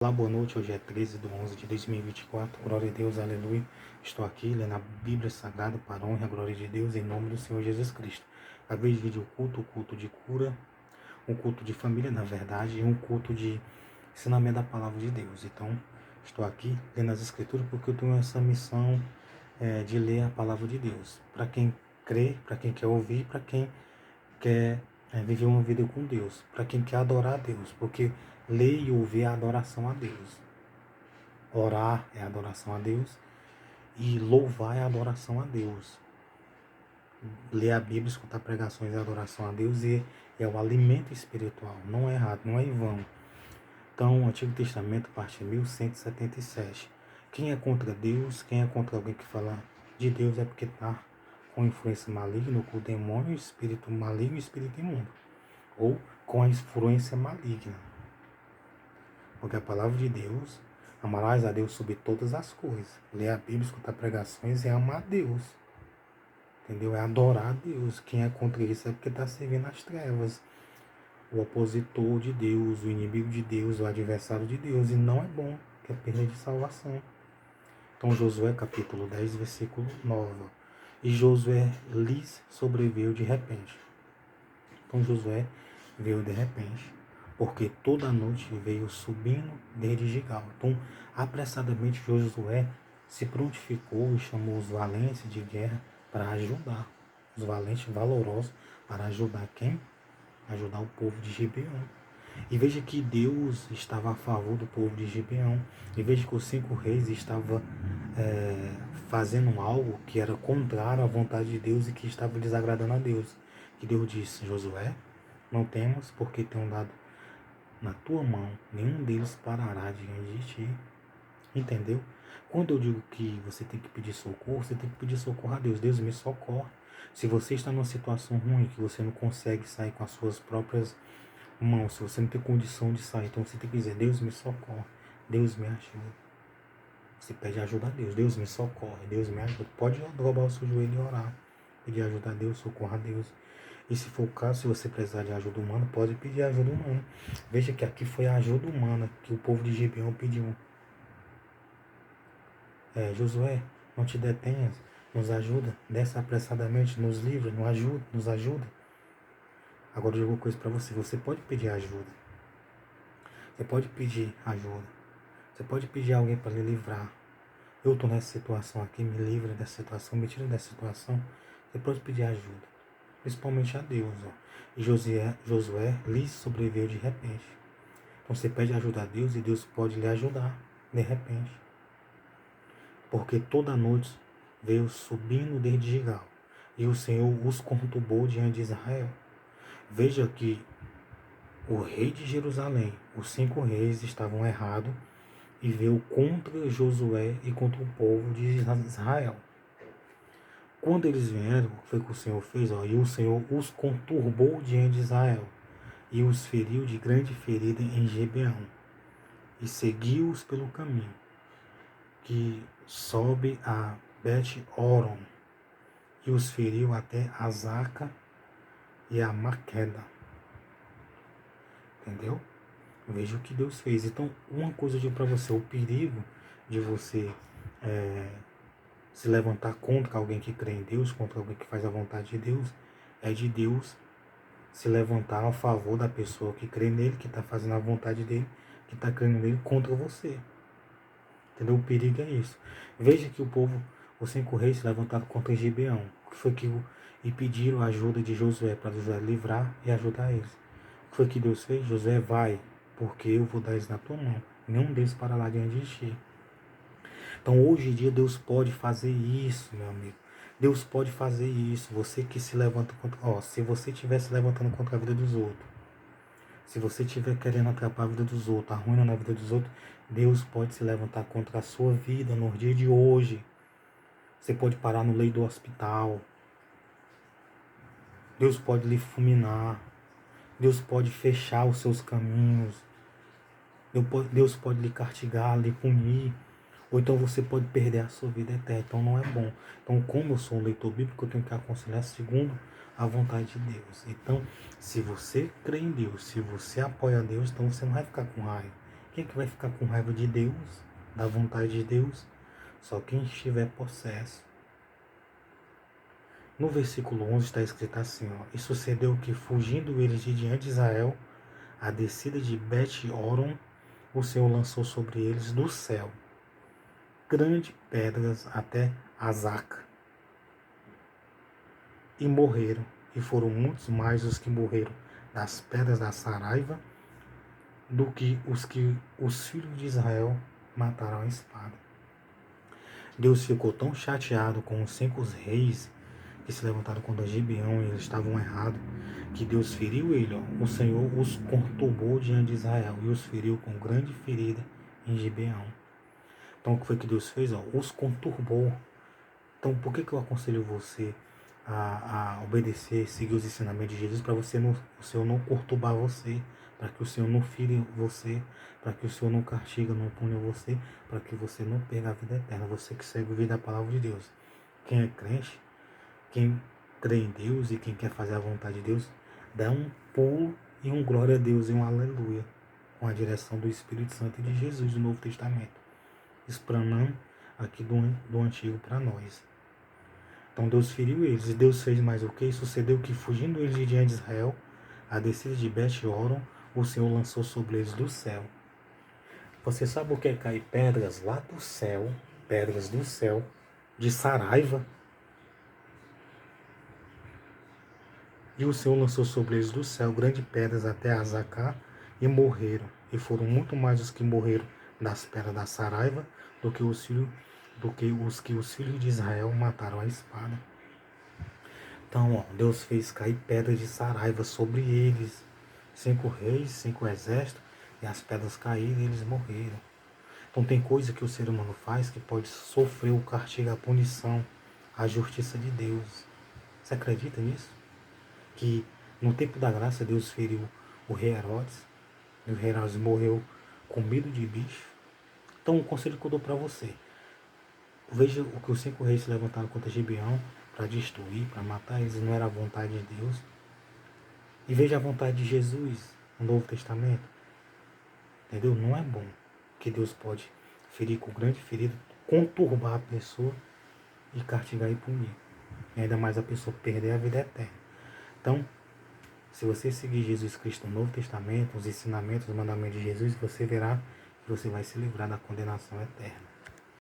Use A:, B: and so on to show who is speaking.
A: Olá, boa noite. Hoje é 13/11/2024. Glória a Deus, aleluia. Estou aqui lendo a Bíblia Sagrada para a honra e a glória de Deus, em nome do Senhor Jesus Cristo. Acabei de dividir o culto de cura, um culto de família, na verdade, e um culto de ensinamento da palavra de Deus. Então, estou aqui lendo as Escrituras porque eu tenho essa missão de ler a palavra de Deus. Para quem crê, para quem quer ouvir, para quem quer viver uma vida com Deus, para quem quer adorar a Deus, porque ler e ouvir é a adoração a Deus. Orar é a adoração a Deus e louvar é a adoração a Deus. Ler a Bíblia, escutar pregações é a adoração a Deus e é o alimento espiritual. Não é errado, não é em vão. Então, o Antigo Testamento, parte 1177. Quem é contra Deus, quem é contra alguém que fala de Deus é porque está com influência maligna, com o demônio, espírito maligno e espírito imundo. Ou com a influência maligna. Porque a palavra de Deus, amarás a Deus sobre todas as coisas. Ler a Bíblia, escutar pregações é amar a Deus. Entendeu? É adorar a Deus. Quem é contra isso é porque está servindo as trevas. O opositor de Deus, o inimigo de Deus, o adversário de Deus. E não é bom, que é perda de salvação. Então Josué capítulo 10, versículo 9. E Josué lhes sobreveio de repente. Então Josué veio de repente, porque toda noite veio subindo desde Gigal. Então, apressadamente Josué se prontificou e chamou os valentes de guerra para ajudar. Os valentes valorosos para ajudar quem? Ajudar o povo de Gibeão. E veja que Deus estava a favor do povo de Gibeão. E veja que os 5 reis estavam fazendo algo que era contrário à vontade de Deus e que estava desagradando a Deus. Que Deus disse: Josué, não temos, porque tenho dado na tua mão, nenhum deles parará diante de ti. Entendeu? Quando eu digo que você tem que pedir socorro, você tem que pedir socorro a Deus. Deus me socorre. Se você está numa situação ruim, que você não consegue sair com as suas próprias mãos, se você não tem condição de sair, então você tem que dizer: Deus me socorre, Deus me ajuda. Você pede ajuda a Deus: Deus me socorre, Deus me ajuda. Pode dobrar o seu joelho e orar, pedir ajuda a Deus, socorro a Deus. E se for o caso, se você precisar de ajuda humana, pode pedir ajuda humana. Veja que aqui foi a ajuda humana que o povo de Gibeão pediu. Josué, não te detenhas, nos ajuda, desce apressadamente, nos livra, nos ajuda. Agora eu digo uma coisa para você: você pode pedir ajuda. Você pode pedir ajuda. Você pode pedir alguém para lhe livrar. Eu estou nessa situação aqui, me livra dessa situação, me tira dessa situação. Você pode pedir ajuda, principalmente a Deus. E Josué lhe sobreveio de repente. Então você pede ajuda a Deus e Deus pode lhe ajudar de repente. Porque toda noite veio subindo desde Gigal, e o Senhor os conturbou diante de Israel. Veja que o rei de Jerusalém, os 5 reis estavam errados e veio contra Josué e contra o povo de Israel. Quando eles vieram, foi o que o Senhor fez, e o Senhor os conturbou diante de Israel e os feriu de grande ferida em Gibeão e seguiu-os pelo caminho que sobe a Bet-Horon e os feriu até Azaca e a Maqueda. Entendeu? Veja o que Deus fez. Então, uma coisa eu digo para você: o perigo de você se levantar contra alguém que crê em Deus, contra alguém que faz a vontade de Deus, é de Deus se levantar a favor da pessoa que crê nele, que está fazendo a vontade dele, que está crendo nele, contra você. Entendeu? O perigo é isso. Veja que o povo, os 5 reis se levantaram contra Gibeão, que foi e pediram a ajuda de Josué, para Josué livrar e ajudar eles. O que foi que Deus fez? Josué, vai, porque eu vou dar eles na tua mão. Nenhum deles para lá diante de ti. Então hoje em dia Deus pode fazer isso, meu amigo. Deus pode fazer isso. Você que se levanta contra... se você estiver se levantando contra a vida dos outros, se você estiver querendo atrapalhar a vida dos outros, arruinando a vida dos outros, Deus pode se levantar contra a sua vida no dia de hoje. Você pode parar no leito do hospital. Deus pode lhe fulminar. Deus pode fechar os seus caminhos. Deus pode lhe castigar, lhe punir. Ou então você pode perder a sua vida eterna. Então não é bom. Então, como eu sou um leitor bíblico, eu tenho que aconselhar segundo a vontade de Deus. Então, se você crê em Deus, se você apoia Deus, então você não vai ficar com raiva. Quem é que vai ficar com raiva de Deus, da vontade de Deus? Só quem estiver possesso. No versículo 11 está escrito assim, ó, e sucedeu que, fugindo eles de diante de Israel, a descida de Bet-Horon, o Senhor lançou sobre eles do céu grandes pedras até Azaca, e morreram, e foram muitos mais os que morreram das pedras da Saraiva do que os filhos de Israel mataram a espada. Deus ficou tão chateado com os 5 reis que se levantaram contra Gibeão e eles estavam errados, que Deus feriu ele. Ó. O Senhor os conturbou diante de Israel e os feriu com grande ferida em Gibeão. Então o que foi que Deus fez? Ó? Os conturbou. Então por que eu aconselho você a obedecer, seguir os ensinamentos de Jesus, para o Senhor não conturbar você, para que o Senhor não fire você, para que o Senhor não castiga, não pune você, para que você não perca a vida eterna. Você que segue o vida da palavra de Deus. Quem é crente, quem crê em Deus e quem quer fazer a vontade de Deus, dá um pulo e um glória a Deus e um aleluia, com a direção do Espírito Santo e de Jesus do Novo Testamento, explanando aqui do Antigo para nós. Então Deus feriu eles, e Deus fez mais o que? Sucedeu que, fugindo eles de diante de Israel, a descida de Bet-Horon, o Senhor lançou sobre eles do céu. Você sabe o que é cair pedras lá do céu, pedras do céu, de Saraiva? E o Senhor lançou sobre eles do céu grandes pedras até Azacá, e morreram. E foram muito mais os que morreram das pedras da Saraiva do que os que os filhos de Israel mataram a espada. Então, ó, Deus fez cair pedras de Saraiva sobre eles. 5 reis, 5 exércitos, e as pedras caíram e eles morreram. Então tem coisa que o ser humano faz que pode sofrer o castigo, a punição, a justiça de Deus. Você acredita nisso? Que no tempo da graça Deus feriu o rei Herodes, e o rei Herodes morreu com medo de bicho. Então o conselho que eu dou para você, veja o que os 5 reis se levantaram contra Gibeão para destruir, para matar eles, não era a vontade de Deus. E veja a vontade de Jesus no Novo Testamento. Entendeu? Não é bom que Deus pode ferir com grande ferida, conturbar a pessoa e castigar e punir. E ainda mais a pessoa perder a vida eterna. Então, se você seguir Jesus Cristo no Novo Testamento, os ensinamentos, os mandamentos de Jesus, você verá que você vai se livrar da condenação eterna.